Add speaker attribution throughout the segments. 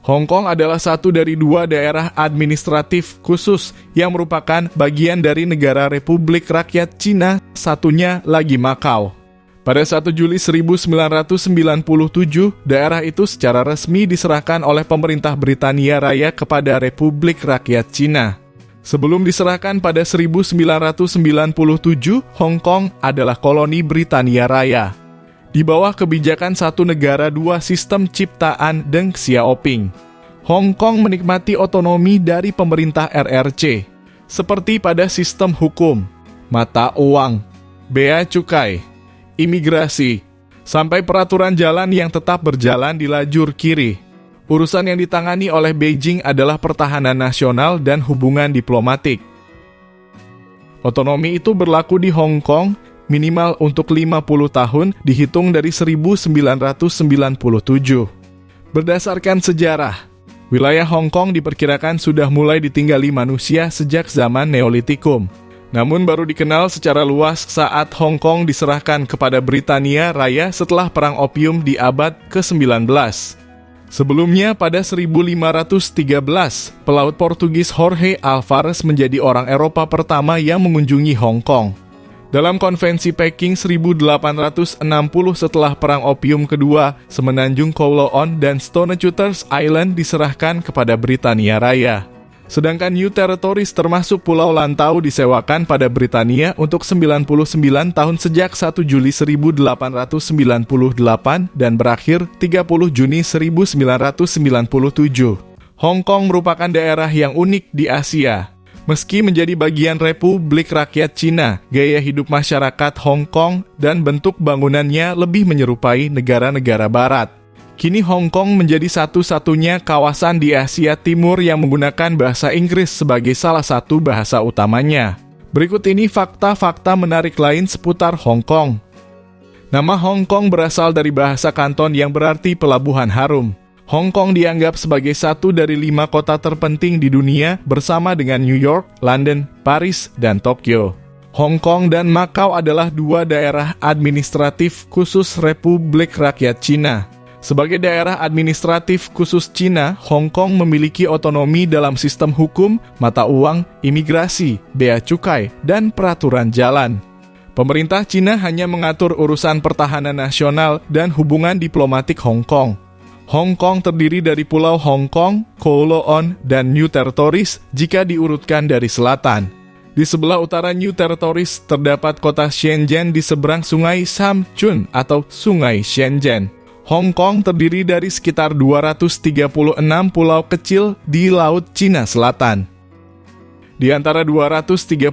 Speaker 1: Hong Kong adalah satu dari dua daerah administratif khusus yang merupakan bagian dari negara Republik Rakyat Cina, satunya lagi Makau. Pada 1 Juli 1997, daerah itu secara resmi diserahkan oleh pemerintah Britania Raya kepada Republik Rakyat Cina. Sebelum diserahkan pada 1997, Hong Kong adalah koloni Britania Raya. Di bawah kebijakan satu negara dua sistem ciptaan Deng Xiaoping, Hong Kong menikmati otonomi dari pemerintah RRC, seperti pada sistem hukum, mata uang, bea cukai, imigrasi, sampai peraturan jalan yang tetap berjalan di lajur kiri. Urusan yang ditangani oleh Beijing adalah pertahanan nasional dan hubungan diplomatik. Otonomi itu berlaku di Hong Kong minimal untuk 50 tahun dihitung dari 1997. Berdasarkan sejarah, wilayah Hong Kong diperkirakan sudah mulai ditinggali manusia sejak zaman Neolitikum. Namun baru dikenal secara luas saat Hong Kong diserahkan kepada Britania Raya setelah Perang Opium di abad ke-19. Sebelumnya, pada 1513, pelaut Portugis Jorge Alvarez menjadi orang Eropa pertama yang mengunjungi Hong Kong. Dalam Konvensi Peking 1860 setelah Perang Opium Kedua, semenanjung Kowloon dan Stone-Shooters Island diserahkan kepada Britania Raya. Sedangkan New Territories termasuk Pulau Lantau disewakan pada Britania untuk 99 tahun sejak 1 Juli 1898 dan berakhir 30 Juni 1997. Hong Kong merupakan daerah yang unik di Asia. Meski menjadi bagian Republik Rakyat Cina, gaya hidup masyarakat Hong Kong dan bentuk bangunannya lebih menyerupai negara-negara barat. Kini Hong Kong menjadi satu-satunya kawasan di Asia Timur yang menggunakan bahasa Inggris sebagai salah satu bahasa utamanya. Berikut ini fakta-fakta menarik lain seputar Hong Kong. Nama Hong Kong berasal dari bahasa Kanton yang berarti pelabuhan harum. Hong Kong dianggap sebagai satu dari 5 kota terpenting di dunia bersama dengan New York, London, Paris, dan Tokyo. Hong Kong dan Makau adalah dua daerah administratif khusus Republik Rakyat Cina. Sebagai daerah administratif khusus Cina, Hong Kong memiliki otonomi dalam sistem hukum, mata uang, imigrasi, bea cukai, dan peraturan jalan. Pemerintah Cina hanya mengatur urusan pertahanan nasional dan hubungan diplomatik Hong Kong. Hong Kong terdiri dari Pulau Hong Kong, Kowloon, dan New Territories jika diurutkan dari selatan. Di sebelah utara New Territories terdapat kota Shenzhen di seberang sungai Sam Chun atau Sungai Shenzhen. Hong Kong terdiri dari sekitar 236 pulau kecil di Laut Cina Selatan. Di antara 236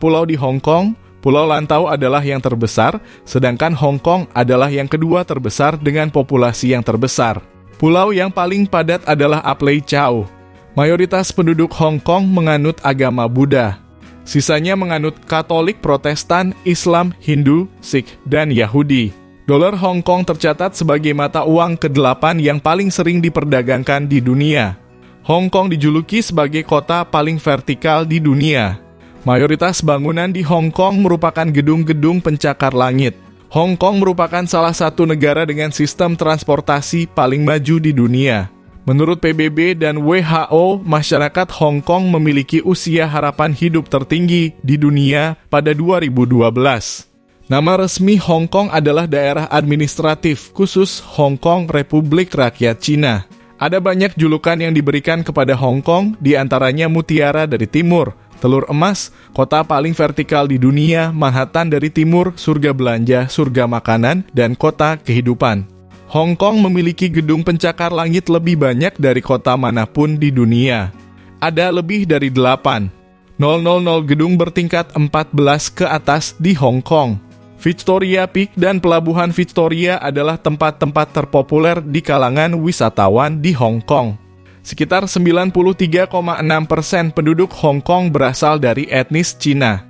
Speaker 1: pulau di Hong Kong, Pulau Lantau adalah yang terbesar, sedangkan Hong Kong adalah yang kedua terbesar dengan populasi yang terbesar. Pulau yang paling padat adalah Aplei Chau. Mayoritas penduduk Hong Kong menganut agama Buddha. Sisanya menganut Katolik, Protestan, Islam, Hindu, Sikh, dan Yahudi. Dolar Hong Kong tercatat sebagai mata uang ke-8 yang paling sering diperdagangkan di dunia. Hong Kong dijuluki sebagai kota paling vertikal di dunia. Mayoritas bangunan di Hong Kong merupakan gedung-gedung pencakar langit. Hong Kong merupakan salah satu negara dengan sistem transportasi paling maju di dunia. Menurut PBB dan WHO, masyarakat Hong Kong memiliki usia harapan hidup tertinggi di dunia pada 2012. Nama resmi Hong Kong adalah Daerah Administratif Khusus Hong Kong Republik Rakyat Cina. Ada banyak julukan yang diberikan kepada Hong Kong, di antaranya Mutiara dari Timur, Telur Emas, Kota Paling Vertikal di Dunia, Manhattan dari Timur, Surga Belanja, Surga Makanan, dan Kota Kehidupan. Hong Kong memiliki gedung pencakar langit lebih banyak dari kota manapun di dunia. Ada lebih dari 8,000 gedung bertingkat 14 ke atas di Hong Kong. Victoria Peak dan Pelabuhan Victoria adalah tempat-tempat terpopuler di kalangan wisatawan di Hong Kong. Sekitar 93,6% penduduk Hong Kong berasal dari etnis Cina.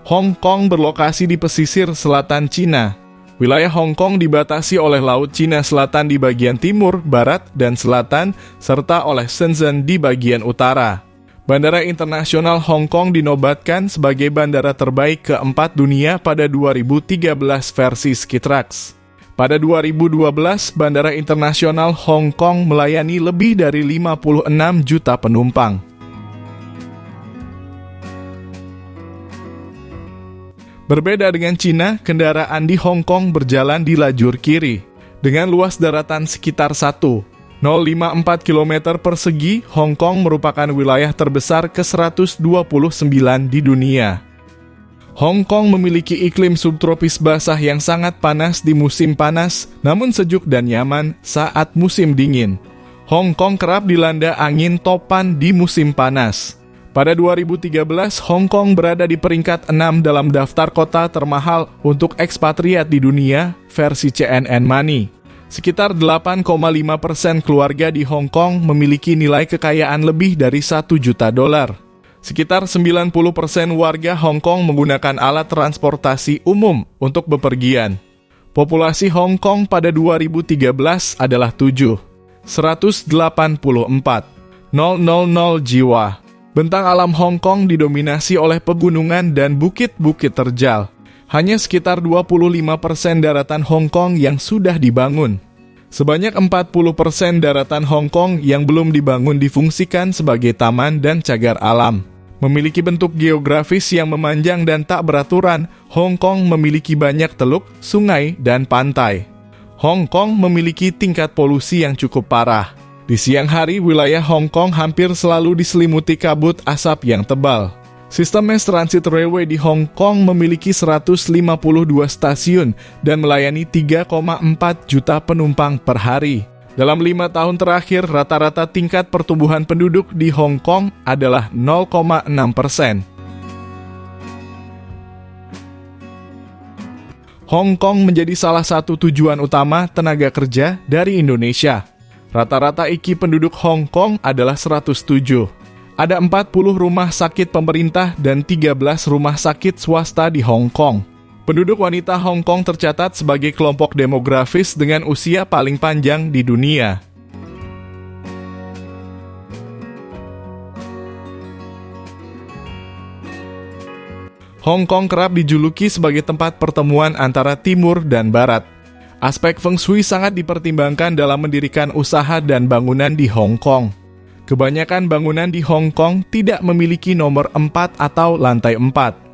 Speaker 1: Hong Kong berlokasi di pesisir selatan Cina. Wilayah Hong Kong dibatasi oleh Laut Cina Selatan di bagian timur, barat, dan selatan, serta oleh Shenzhen di bagian utara. Bandara Internasional Hong Kong dinobatkan sebagai bandara terbaik keempat dunia pada 2013 versi Skytrax. Pada 2012, Bandara Internasional Hong Kong melayani lebih dari 56 juta penumpang. Berbeda dengan Cina, kendaraan di Hong Kong berjalan di lajur kiri. Dengan luas daratan sekitar 1,054 km persegi, Hong Kong merupakan wilayah terbesar ke-129 di dunia. Hong Kong memiliki iklim subtropis basah yang sangat panas di musim panas, namun sejuk dan nyaman saat musim dingin. Hong Kong kerap dilanda angin topan di musim panas. Pada 2013, Hong Kong berada di peringkat 6 dalam daftar kota termahal untuk ekspatriat di dunia versi CNN Money. Sekitar 8,5% keluarga di Hong Kong memiliki nilai kekayaan lebih dari $1 juta. Sekitar 90% warga Hong Kong menggunakan alat transportasi umum untuk bepergian. Populasi Hong Kong pada 2013 adalah 184,000 jiwa. Bentang alam Hong Kong didominasi oleh pegunungan dan bukit-bukit terjal. Hanya sekitar 25% daratan Hong Kong yang sudah dibangun. Sebanyak 40% daratan Hong Kong yang belum dibangun difungsikan sebagai taman dan cagar alam. Memiliki bentuk geografis yang memanjang dan tak beraturan, Hong Kong memiliki banyak teluk, sungai, dan pantai. Hong Kong memiliki tingkat polusi yang cukup parah. Di siang hari, wilayah Hong Kong hampir selalu diselimuti kabut asap yang tebal. Sistem mass transit railway di Hong Kong memiliki 152 stasiun dan melayani 3,4 juta penumpang per hari. Dalam 5 tahun terakhir, rata-rata tingkat pertumbuhan penduduk di Hong Kong adalah 0,6%. Hong Kong menjadi salah satu tujuan utama tenaga kerja dari Indonesia. Rata-rata IQ penduduk Hong Kong adalah 107. Ada 40 rumah sakit pemerintah dan 13 rumah sakit swasta di Hong Kong. Penduduk wanita Hong Kong tercatat sebagai kelompok demografis dengan usia paling panjang di dunia. Hong Kong kerap dijuluki sebagai tempat pertemuan antara timur dan barat. Aspek Feng Shui sangat dipertimbangkan dalam mendirikan usaha dan bangunan di Hong Kong. Kebanyakan bangunan di Hong Kong tidak memiliki nomor 4 atau lantai 4.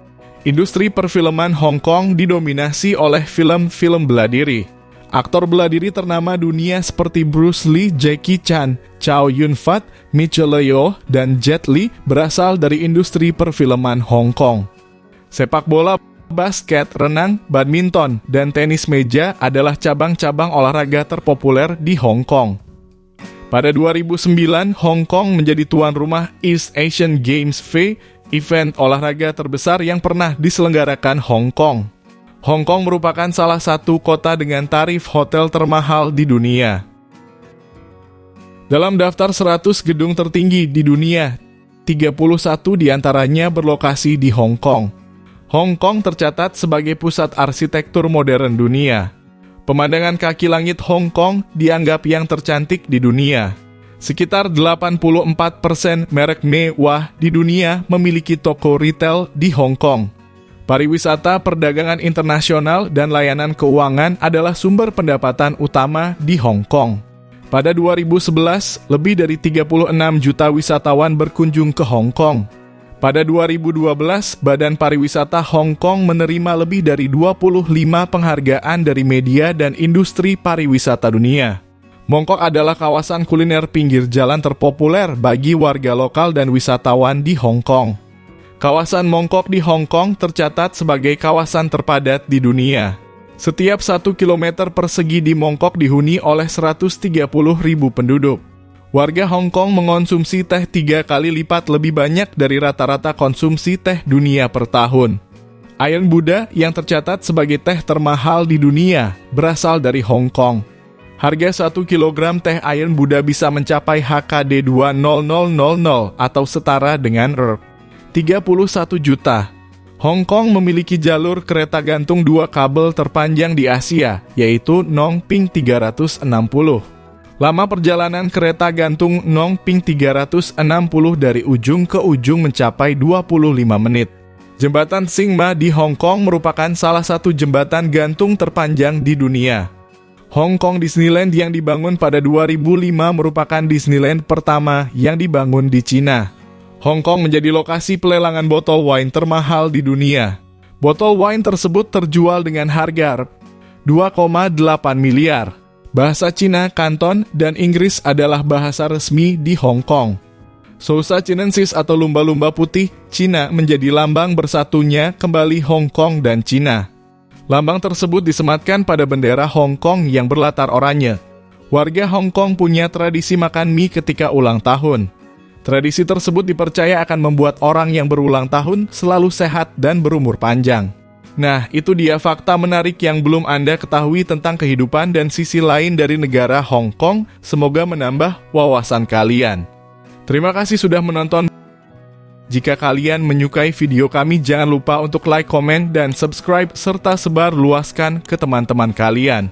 Speaker 1: Industri perfilman Hong Kong didominasi oleh film-film bela diri. Aktor bela diri ternama dunia seperti Bruce Lee, Jackie Chan, Chow Yun-fat, Michelle Yeoh, dan Jet Li berasal dari industri perfilman Hong Kong. Sepak bola, basket, renang, badminton, dan tenis meja adalah cabang-cabang olahraga terpopuler di Hong Kong. Pada 2009, Hong Kong menjadi tuan rumah East Asian Games V, event olahraga terbesar yang pernah diselenggarakan Hong Kong. Hong Kong merupakan salah satu kota dengan tarif hotel termahal di dunia. Dalam daftar 100 gedung tertinggi di dunia, 31 diantaranya berlokasi di Hong Kong. Hong Kong tercatat sebagai pusat arsitektur modern dunia. Pemandangan kaki langit Hong Kong dianggap yang tercantik di dunia. Sekitar 84% merek mewah di dunia memiliki toko retail di Hong Kong. Pariwisata, perdagangan internasional, dan layanan keuangan adalah sumber pendapatan utama di Hong Kong. Pada 2011, lebih dari 36 juta wisatawan berkunjung ke Hong Kong. Pada 2012, Badan Pariwisata Hong Kong menerima lebih dari 25 penghargaan dari media dan industri pariwisata dunia. Mongkok adalah kawasan kuliner pinggir jalan terpopuler bagi warga lokal dan wisatawan di Hong Kong. Kawasan Mongkok di Hong Kong tercatat sebagai kawasan terpadat di dunia. Setiap 1 km persegi di Mongkok dihuni oleh 130.000 penduduk. Warga Hong Kong mengonsumsi teh 3 kali lipat lebih banyak dari rata-rata konsumsi teh dunia per tahun. Ayam Buddha yang tercatat sebagai teh termahal di dunia berasal dari Hong Kong. Harga 1 kg teh ayam Buddha bisa mencapai HKD 20000 atau setara dengan Rp31 juta. Hong Kong memiliki jalur kereta gantung 2 kabel terpanjang di Asia, yaitu Nong Ping 360. Lama perjalanan kereta gantung Nong Ping 360 dari ujung ke ujung mencapai 25 menit. Jembatan Sing Ma di Hong Kong merupakan salah satu jembatan gantung terpanjang di dunia. Hong Kong Disneyland yang dibangun pada 2005 merupakan Disneyland pertama yang dibangun di Cina. Hong Kong menjadi lokasi pelelangan botol wine termahal di dunia. Botol wine tersebut terjual dengan harga 2,8 miliar. Bahasa Cina, Kanton, dan Inggris adalah bahasa resmi di Hong Kong. Sousa Chinensis atau lumba-lumba putih Cina menjadi lambang bersatunya kembali Hong Kong dan Cina. Lambang tersebut disematkan pada bendera Hong Kong yang berlatar oranye. Warga Hong Kong punya tradisi makan mie ketika ulang tahun. Tradisi tersebut dipercaya akan membuat orang yang berulang tahun selalu sehat dan berumur panjang. Nah, itu dia fakta menarik yang belum Anda ketahui tentang kehidupan dan sisi lain dari negara Hong Kong. Semoga menambah wawasan kalian. Terima kasih sudah menonton. Jika kalian menyukai video kami, jangan lupa untuk like, komen, dan subscribe, serta sebar luaskan ke teman-teman kalian.